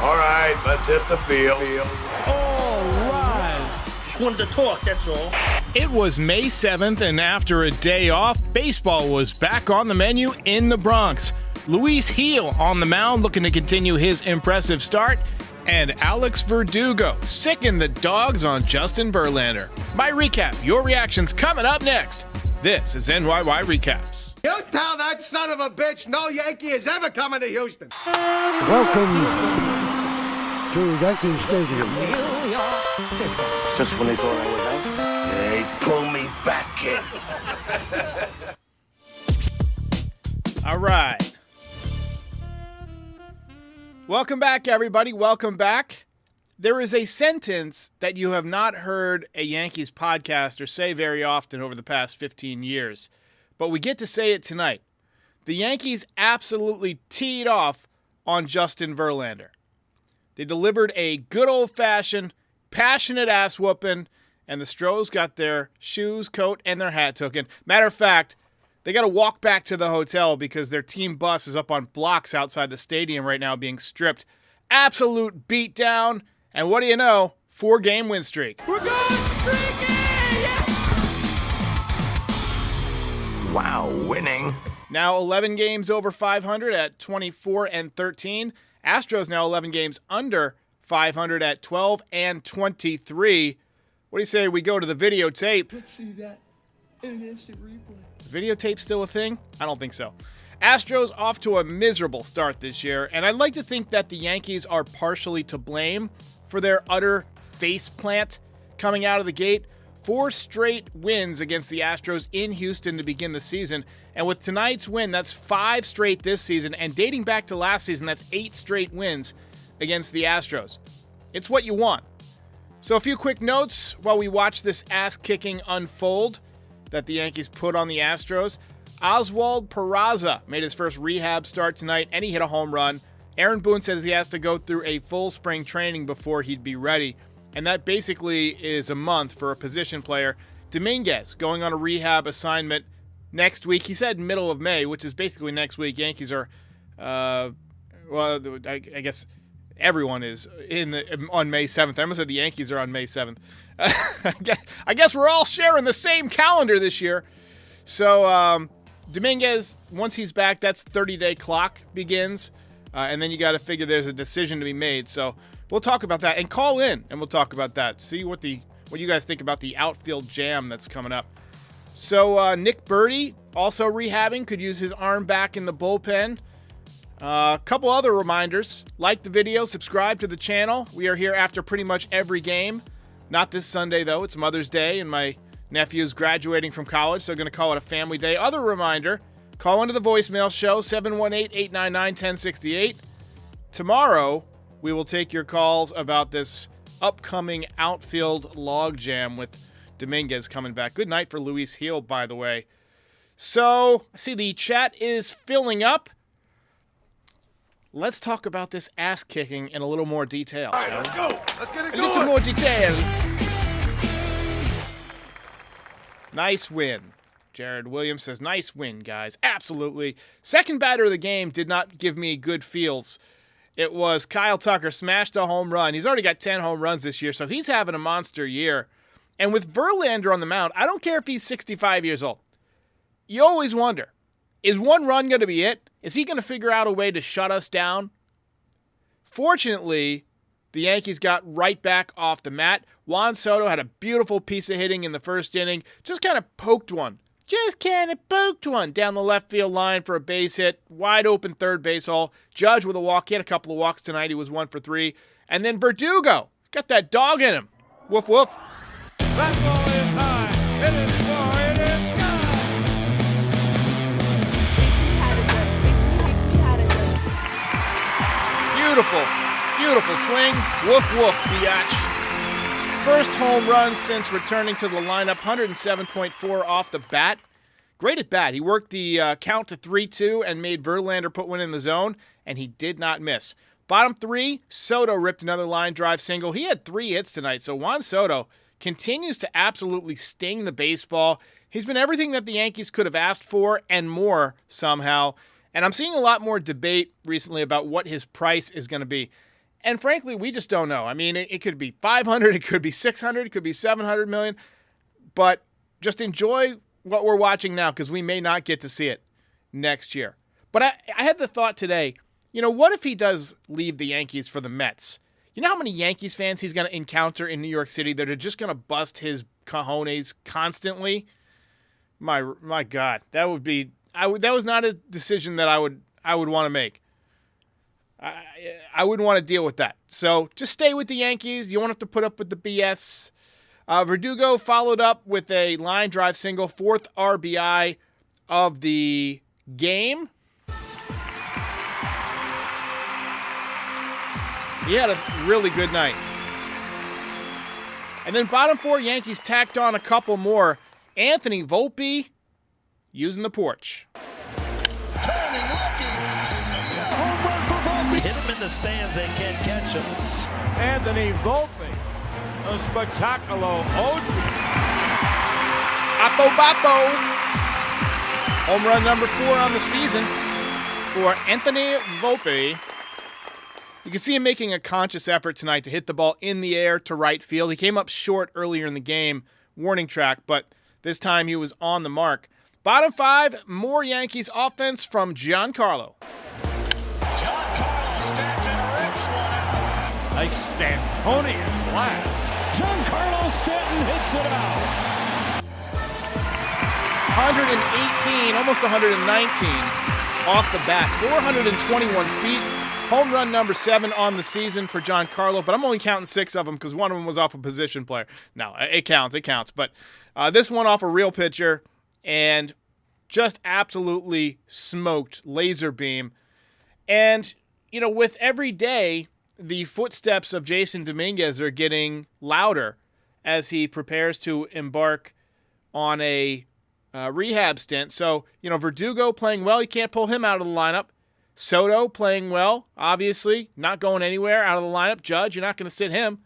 All right, let's hit the field. All right. Just wanted to talk, that's all. It was May 7th, and after a day off, baseball was back on the menu in the Bronx. Luis Gil on the mound looking to continue his impressive start, and Alex Verdugo sicking the dogs on Justin Verlander. My recap, your reactions coming up next. This is NYY Recaps. You tell that son of a bitch no Yankee is ever coming to Houston. Welcome to Yankee Stadium. Just when they thought I was out, they pull me back in. All right. Welcome back, everybody. Welcome back. There is a sentence that you have not heard a Yankees podcaster say very often over the past 15 years, but we get to say it tonight. The Yankees absolutely teed off on Justin Verlander. They delivered a good old-fashioned, passionate ass-whooping, and the Astros got their shoes, coat, and their hat taken. Matter of fact, they got to walk back to the hotel because their team bus is up on blocks outside the stadium right now being stripped. Absolute beatdown. And what do you know? 4-game win streak. We're going streaky! Yeah! Wow, winning. Now 11 games over 500 at 24-13. Astros now 11 games under 500 at 12-23. What do you say we go to the videotape? Let's see that in instant replay. Videotape still a thing? I don't think so. Astros off to a miserable start this year, and I'd like to think that the Yankees are partially to blame for their utter faceplant coming out of the gate. 4 straight wins against the Astros in Houston to begin the season, and with tonight's win, that's 5 straight this season, and dating back to last season, that's 8 straight wins against the Astros. It's what you want. So a few quick notes while we watch this ass-kicking unfold that the Yankees put on the Astros. Oswald Peraza made his first rehab start tonight, and he hit a home run. Aaron Boone says he has to go through a full spring training before he'd be ready, and that basically is a month for a position player. Dominguez going on a rehab assignment next week. He said middle of May, which is basically next week. Yankees are, I guess everyone is on May 7th. I almost said the Yankees are on May 7th. I guess we're all sharing the same calendar this year. So Dominguez, once he's back, that's 30-day clock begins. And then you got to figure there's a decision to be made. So we'll talk about that and call in, and we'll talk about that. See what you guys think about the outfield jam that's coming up. So Nick Birdie, also rehabbing, could use his arm back in the bullpen. A couple other reminders. Like the video, subscribe to the channel. We are here after pretty much every game. Not this Sunday, though. It's Mother's Day, and my nephew's graduating from college, so going to call it a family day. Other reminder, call into the voicemail show, 718-899-1068. Tomorrow, we will take your calls about this upcoming outfield logjam with Dominguez coming back. Good night for Luis Gil, by the way. So, I see the chat is filling up. Let's talk about this ass-kicking in a little more detail. All right, let's go. Let's get it A going. little more detail. Nice win. Jared Williams says, nice win, guys. Absolutely. Second batter of the game did not give me good feels. It was Kyle Tucker, smashed a home run. He's already got 10 home runs this year, so he's having a monster year. And with Verlander on the mound, I don't care if he's 65 years old. You always wonder, is one run going to be it? Is he going to figure out a way to shut us down? Fortunately, the Yankees got right back off the mat. Juan Soto had a beautiful piece of hitting in the first inning. Just kind of poked one down the left field line for a base hit. Wide open third base hole. Judge with a walk. He had a couple of walks tonight. He was 1 for 3. And then Verdugo. Got that dog in him. Woof, woof. That ball is high. It is far. It is Beautiful, beautiful swing. Woof, woof, biatch. First home run since returning to the lineup, 107.4 off the bat. Great at bat. He worked the count to 3-2 and made Verlander put one in the zone, and he did not miss. Bottom 3, Soto ripped another line drive single. He had 3 hits tonight, so Juan Soto continues to absolutely sting the baseball. He's been everything that the Yankees could have asked for and more somehow. And I'm seeing a lot more debate recently about what his price is going to be. And frankly, we just don't know. I mean, it could be 500, it could be 600, it could be 700 million. But just enjoy what we're watching now because we may not get to see it next year. But I had the thought today, what if he does leave the Yankees for the Mets? You know how many Yankees fans he's going to encounter in New York City that are just going to bust his cojones constantly? My God, that would be that was not a decision that I would want to make. I wouldn't want to deal with that. So just stay with the Yankees. You won't have to put up with the BS. Verdugo followed up with a line drive single, 4th RBI of the game. He had a really good night. And then bottom 4, Yankees tacked on a couple more. Anthony Volpe using the porch. Turning, looking. See ya. Home run for Volpe. Hit him in the stands, they can't catch him. Anthony Volpe. A spectacular OG. Oppo Boppo. Home run number 4 on the season for Anthony Volpe. You can see him making a conscious effort tonight to hit the ball in the air to right field. He came up short earlier in the game, warning track, but this time he was on the mark. Bottom 5, more Yankees offense from Giancarlo. Giancarlo Stanton rips one out. A Stantonian blast. Giancarlo Stanton hits it out. 118, almost 119 off the bat. 421 feet. Home run number 7 on the season for Giancarlo, but I'm only counting 6 of them because one of them was off a position player. No, it counts. But this one off a real pitcher and just absolutely smoked, laser beam. And, with every day, the footsteps of Jason Dominguez are getting louder as he prepares to embark on a rehab stint. So, Verdugo playing well. You can't pull him out of the lineup. Soto playing well, obviously, not going anywhere out of the lineup. Judge, you're not going to sit him.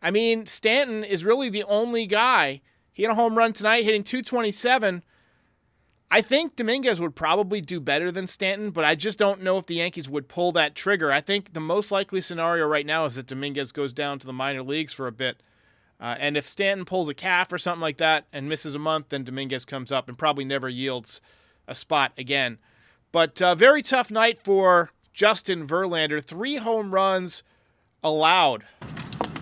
I mean, Stanton is really the only guy. He had a home run tonight, hitting 227. I think Dominguez would probably do better than Stanton, but I just don't know if the Yankees would pull that trigger. I think the most likely scenario right now is that Dominguez goes down to the minor leagues for a bit. And if Stanton pulls a calf or something like that and misses a month, then Dominguez comes up and probably never yields a spot again. But very tough night for Justin Verlander. 3 home runs allowed.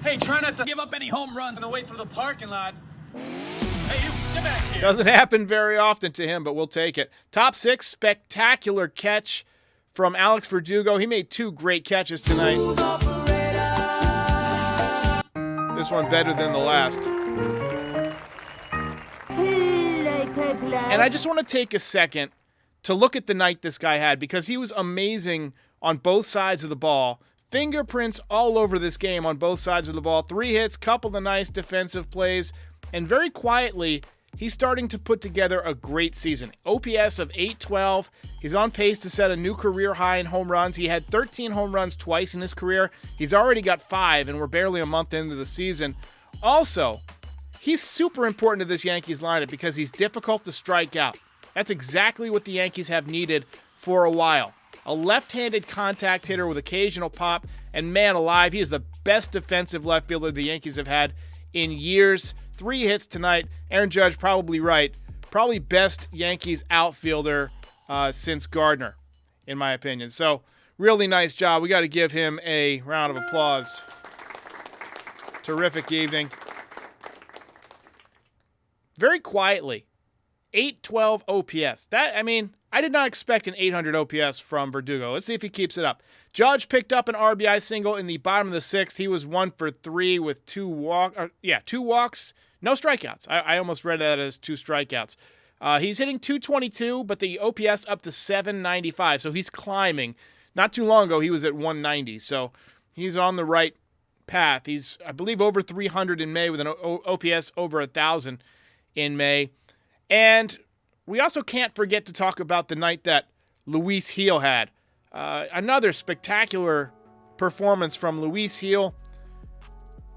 Hey, try not to give up any home runs on the way through the parking lot. Hey, you, get back here. Doesn't happen very often to him, but we'll take it. Top 6, spectacular catch from Alex Verdugo. He made 2 great catches tonight. This one better than the last. And I just want to take a second to look at the night this guy had because he was amazing on both sides of the ball. Fingerprints all over this game on both sides of the ball. 3 hits, couple of nice defensive plays, and very quietly, he's starting to put together a great season. OPS of 812. He's on pace to set a new career high in home runs. He had 13 home runs twice in his career. He's already got 5, and we're barely a month into the season. Also, he's super important to this Yankees lineup because he's difficult to strike out. That's exactly what the Yankees have needed for a while. A left-handed contact hitter with occasional pop, and man alive, he is the best defensive left fielder the Yankees have had in years. 3 hits tonight. Aaron Judge probably right. Probably best Yankees outfielder since Gardner, in my opinion. So, really nice job. We got to give him a round of applause. Terrific evening. Very quietly. 812 OPS. I did not expect an 800 OPS from Verdugo. Let's see if he keeps it up. Judge picked up an RBI single in the bottom of the 6th. He was 1 for 3 with 2 walks. No strikeouts. I almost read that as 2 strikeouts. He's hitting 222, but the OPS up to 795. So he's climbing. Not too long ago, he was at 190. So he's on the right path. He's, I believe, over 300 in May with an OPS over 1,000 in May. And we also can't forget to talk about the night that Luis Gil had. Another spectacular performance from Luis Gil.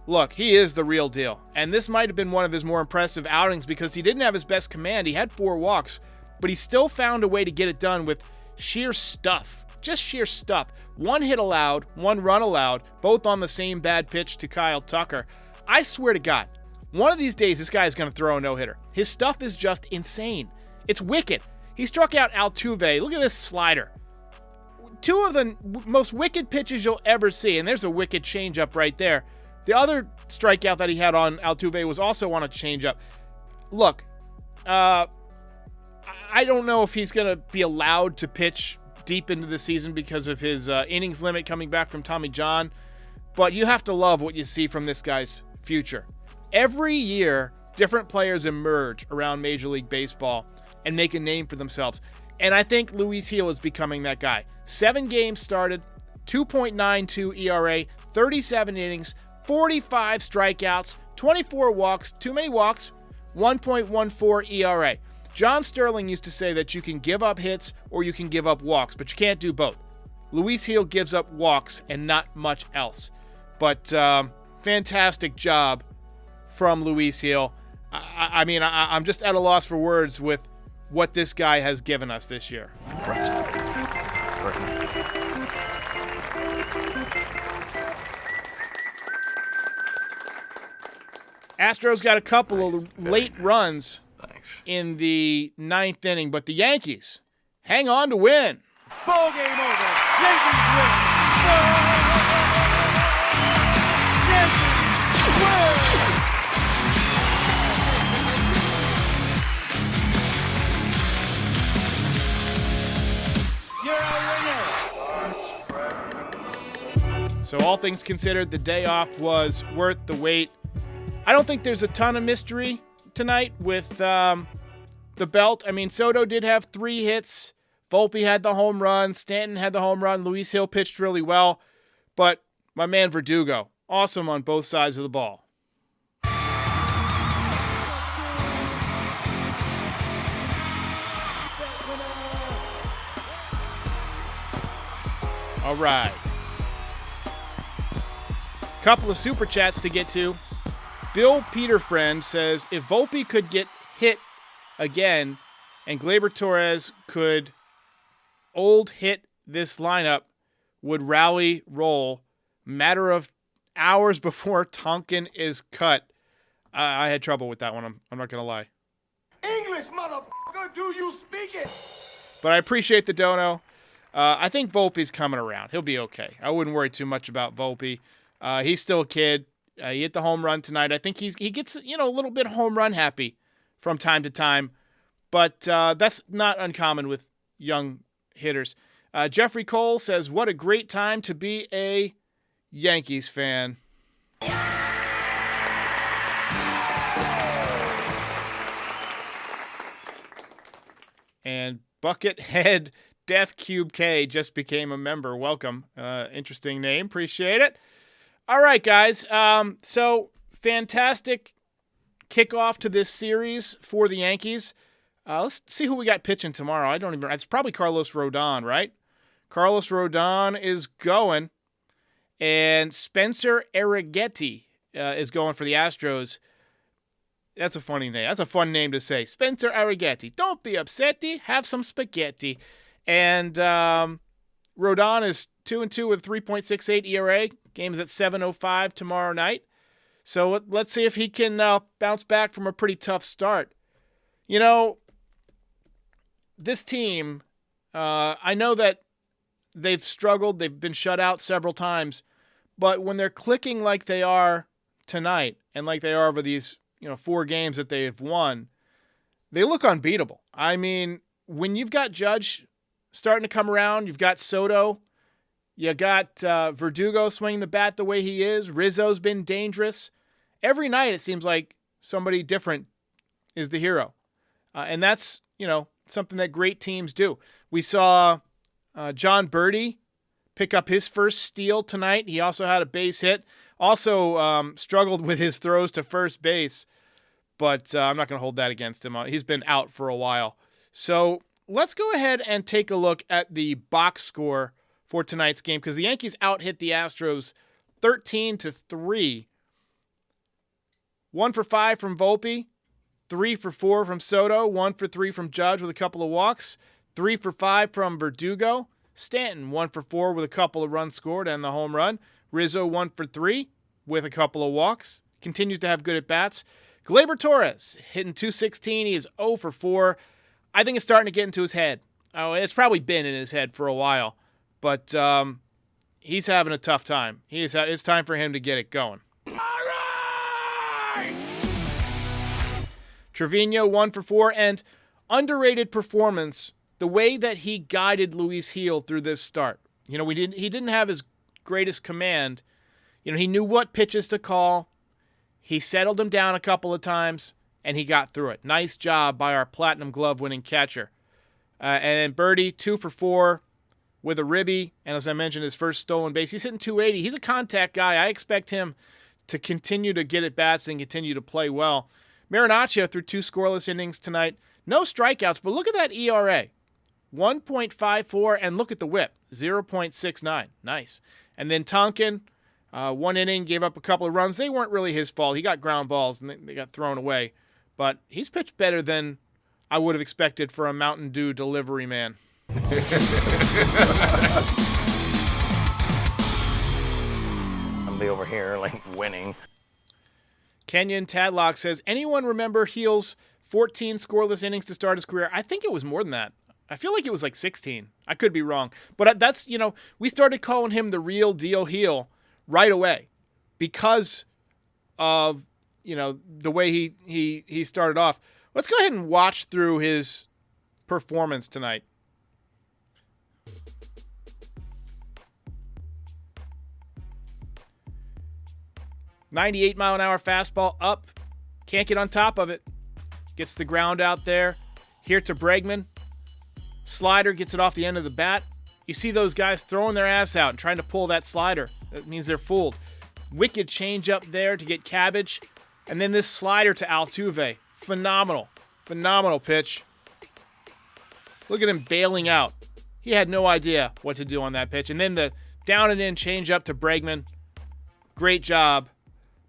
Look, he is the real deal. And this might have been one of his more impressive outings because he didn't have his best command. He had 4 walks, but he still found a way to get it done with sheer stuff. just sheer stuff. 1 hit allowed, 1 run allowed, both on the same bad pitch to Kyle Tucker. I swear to God, one of these days this guy is going to throw a no-hitter. His stuff is just insane. It's wicked. He struck out Altuve. Look at this slider. 2 of the most wicked pitches you'll ever see, and there's a wicked changeup right there. The other strikeout that he had on Altuve was also on a changeup. Look, I don't know if he's going to be allowed to pitch deep into the season because of his innings limit coming back from Tommy John, but you have to love what you see from this guy's future. Every year, different players emerge around Major League Baseball and make a name for themselves. And I think Luis Gil is becoming that guy. 7 games started, 2.92 ERA, 37 innings, 45 strikeouts, 24 walks, too many walks, 1.14 ERA. John Sterling used to say that you can give up hits or you can give up walks, but you can't do both. Luis Gil gives up walks and not much else. But fantastic job from Luis Gil. I'm just at a loss for words with what this guy has given us this year. Astros got a couple of late runs in the 9th inning, but the Yankees hang on to win. Ball game over. Yankees win. Yankees win. So all things considered, the day off was worth the wait. I don't think there's a ton of mystery tonight with the belt. I mean, Soto did have 3 hits. Volpe had the home run. Stanton had the home run. Luis Gil pitched really well. But my man Verdugo, awesome on both sides of the ball. All right. Couple of super chats to get to. Bill Peterfriend says, if Volpe could get hit again and Gleyber Torres could old hit this lineup, would Rowley roll? Matter of hours before Tonkin is cut. I had trouble with that one. I'm not going to lie. English, motherfucker, do you speak it? But I appreciate the dono. I think Volpe's coming around. He'll be okay. I wouldn't worry too much about Volpe. He's still a kid. He hit the home run tonight. I think he gets, a little bit home run happy from time to time. But that's not uncommon with young hitters. Jeffrey Cole says, what a great time to be a Yankees fan. And Buckethead Death Cube K just became a member. Welcome. Interesting name. Appreciate it. All right, guys. So fantastic kickoff to this series for the Yankees. Let's see who we got pitching tomorrow. It's probably Carlos Rodon, right? Carlos Rodon is going, and Spencer Arrighetti is going for the Astros. That's a funny name. That's a fun name to say. Spencer Arrighetti. Don't be upsetty. Have some spaghetti. And Rodon is 2-2 with 3.68 ERA. Game is at 7:05 tomorrow night. So let's see if he can bounce back from a pretty tough start. This team, I know that they've struggled. They've been shut out several times. But when they're clicking like they are tonight and like they are over these 4 games that they've won, they look unbeatable. I mean, when you've got Judge starting to come around, you've got Soto, you got Verdugo swinging the bat the way he is, Rizzo's been dangerous. Every night it seems like somebody different is the hero. And that's, something that great teams do. We saw John Birdie pick up his first steal tonight. He also had a base hit. Also struggled with his throws to first base, but I'm not going to hold that against him. He's been out for a while. So let's go ahead and take a look at the box score for tonight's game, because the Yankees out-hit the Astros 13-3. 1 for 5 from Volpe, 3 for 4 from Soto, 1 for 3 from Judge with a couple of walks, 3 for 5 from Verdugo, Stanton 1 for 4 with a couple of runs scored and the home run. Rizzo 1 for 3 with a couple of walks. Continues to have good at-bats. Gleyber Torres hitting .216. He is 0 for 4. I think it's starting to get into his head. Oh, it's probably been in his head for a while. But he's having a tough time. It's time for him to get it going. Trevino 1 for 4, and underrated performance, the way that he guided Luis Gil through this start. He didn't have his greatest command. He knew what pitches to call. He settled him down a couple of times, and he got through it. Nice job by our Platinum Glove winning catcher. And then Birdie 2 for 4 with a ribby, and as I mentioned, his first stolen base. He's hitting .280. He's a contact guy. I expect him to continue to get at bats and continue to play well. Marinaccio threw 2 scoreless innings tonight. No strikeouts, but look at that ERA. 1.54, and look at the whip. 0.69. Nice. And then Tonkin, 1 inning, gave up a couple of runs. They weren't really his fault. He got ground balls, and they got thrown away. But he's pitched better than I would have expected for a Mountain Dew delivery man. I'll be over here, winning. Kenyon Tadlock says, anyone remember Gil's 14 scoreless innings to start his career? I think it was more than that. I feel like it was 16. I could be wrong. But that's, we started calling him the real deal Gil right away because of, the way he started off. Let's go ahead and watch through his performance tonight. .98-mile-an-hour fastball up. Can't get on top of it. Gets the ground out there. Here to Bregman. Slider gets it off the end of the bat. You see those guys throwing their ass out and trying to pull that slider. That means they're fooled. Wicked change up there to get Cabbage. And then this slider to Altuve. Phenomenal. Phenomenal pitch. Look at him bailing out. He had no idea what to do on that pitch. And then the down and in change up to Bregman. Great job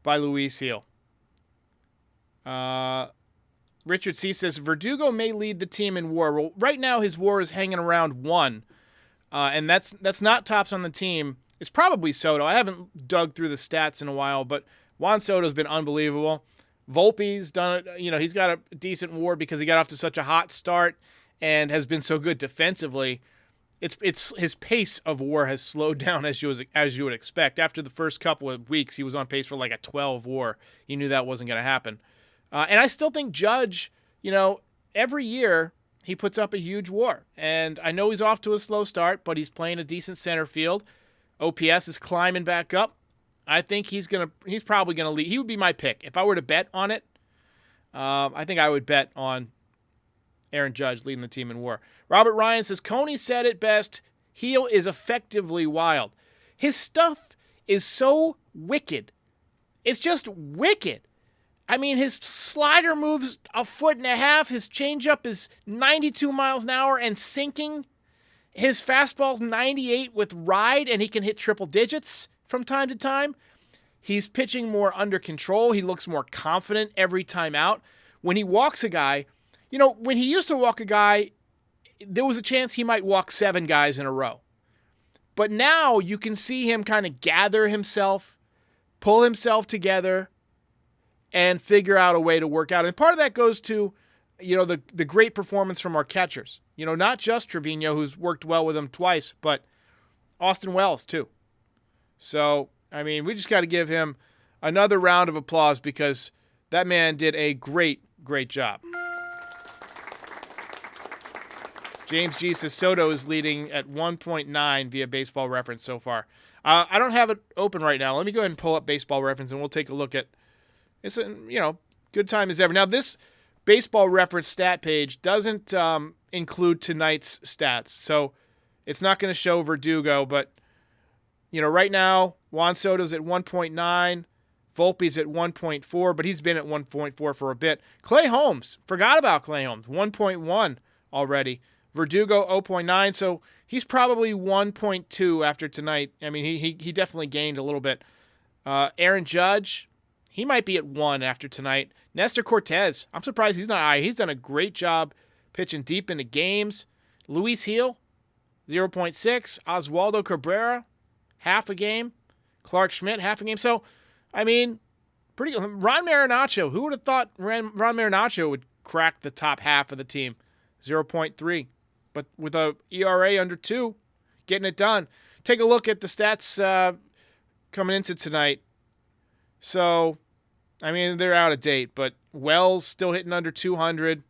by Luis Gil. Richard C. says, Verdugo may lead the team in WAR. Well, right now his WAR is hanging around 1. And that's not tops on the team. It's probably Soto. I haven't dug through the stats in a while, but Juan Soto's been unbelievable. Volpe's done it. He's got a decent WAR because he got off to such a hot start and has been so good defensively. It's his pace of WAR has slowed down as you would expect. After the first couple of weeks, he was on pace for a 12 WAR. You knew that wasn't going to happen. And I still think Judge, every year he puts up a huge WAR. And I know he's off to a slow start, but he's playing a decent center field. OPS is climbing back up. I think he's probably going to lead. He would be my pick. If I were to bet on it, I think I would bet on Aaron Judge leading the team in WAR. Robert Ryan says, Coney said it best. Gil is effectively wild. His stuff is so wicked. It's just wicked. I mean, his slider moves 1.5 feet. His changeup is 92 miles an hour and sinking. His fastball's 98 with ride, and he can hit triple digits from time to time. He's pitching more under control. He looks more confident every time out. When he walks a guy, when he used to walk a guy, there was a chance he might walk 7 guys in a row. But now you can see him kind of gather himself, pull himself together, and figure out a way to work out. And part of that goes to, the great performance from our catchers. Not just Trevino, who's worked well with him twice, but Austin Wells, too. So, we just got to give him another round of applause because that man did a great, great job. James G. says Soto is leading at 1.9 via Baseball Reference so far. I don't have it open right now. Let me go ahead and pull up Baseball Reference, and we'll take a look at. It's good time as ever. Now this Baseball Reference stat page doesn't include tonight's stats, so it's not going to show Verdugo. But right now Juan Soto's at 1.9, Volpe's at 1.4, but he's been at 1.4 for a bit. Clay Holmes, forgot about Clay Holmes, 1.1 already. Verdugo 0.9, so he's probably 1.2 after tonight. He definitely gained a little bit. Aaron Judge, he might be at 1 after tonight. Nestor Cortez, I'm surprised he's not high. He's done a great job pitching deep into games. Luis Gil, 0.6. Oswaldo Cabrera, half a game. Clark Schmidt, half a game. So, I mean, pretty good. Ron Marinaccio, who would have thought Ron Marinaccio would crack the top half of the team? 0.3. But with a ERA under 2, getting it done. Take a look at the stats coming into tonight. So, I mean, they're out of date, but Wells still hitting under 200.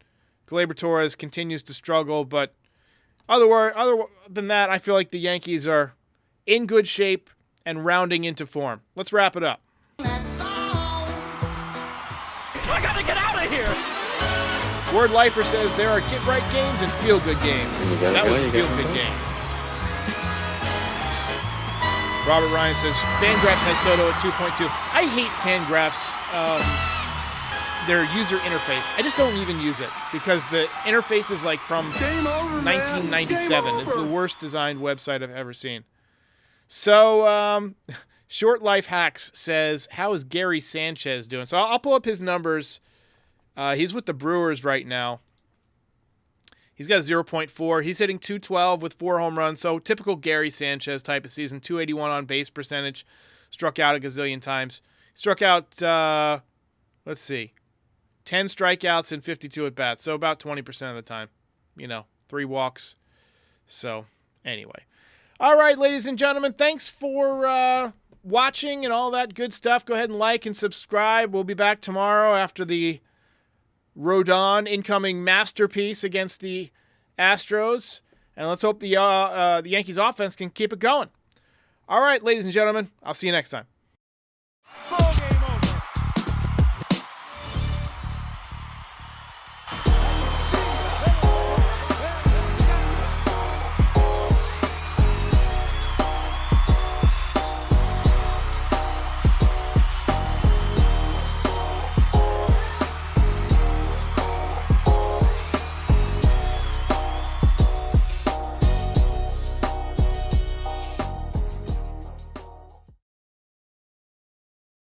Gleyber Torres continues to struggle, but other than that, I feel like the Yankees are in good shape and rounding into form. Let's wrap it up. I gotta get out of here. Word Lifer says there are get-right games and feel-good games. That was a feel-good game. Robert Ryan says Fangraphs has Soto at 2.2. I hate Fangraphs, their user interface. I just don't even use it because the interface is like from 1997. It's the worst designed website I've ever seen. So, Short Life Hacks says, how is Gary Sanchez doing? So I'll pull up his numbers. He's with the Brewers right now. He's got a 0.4. He's hitting .212 with 4 home runs. So typical Gary Sanchez type of season. 281 on base percentage. Struck out a gazillion times. Struck out, 10 strikeouts and 52 at bats. So about 20% of the time. 3 walks. So anyway. All right, ladies and gentlemen, thanks for watching and all that good stuff. Go ahead and like and subscribe. We'll be back tomorrow after the Rodon incoming masterpiece against the Astros. And let's hope the Yankees offense can keep it going. All right, ladies and gentlemen, I'll see you next time.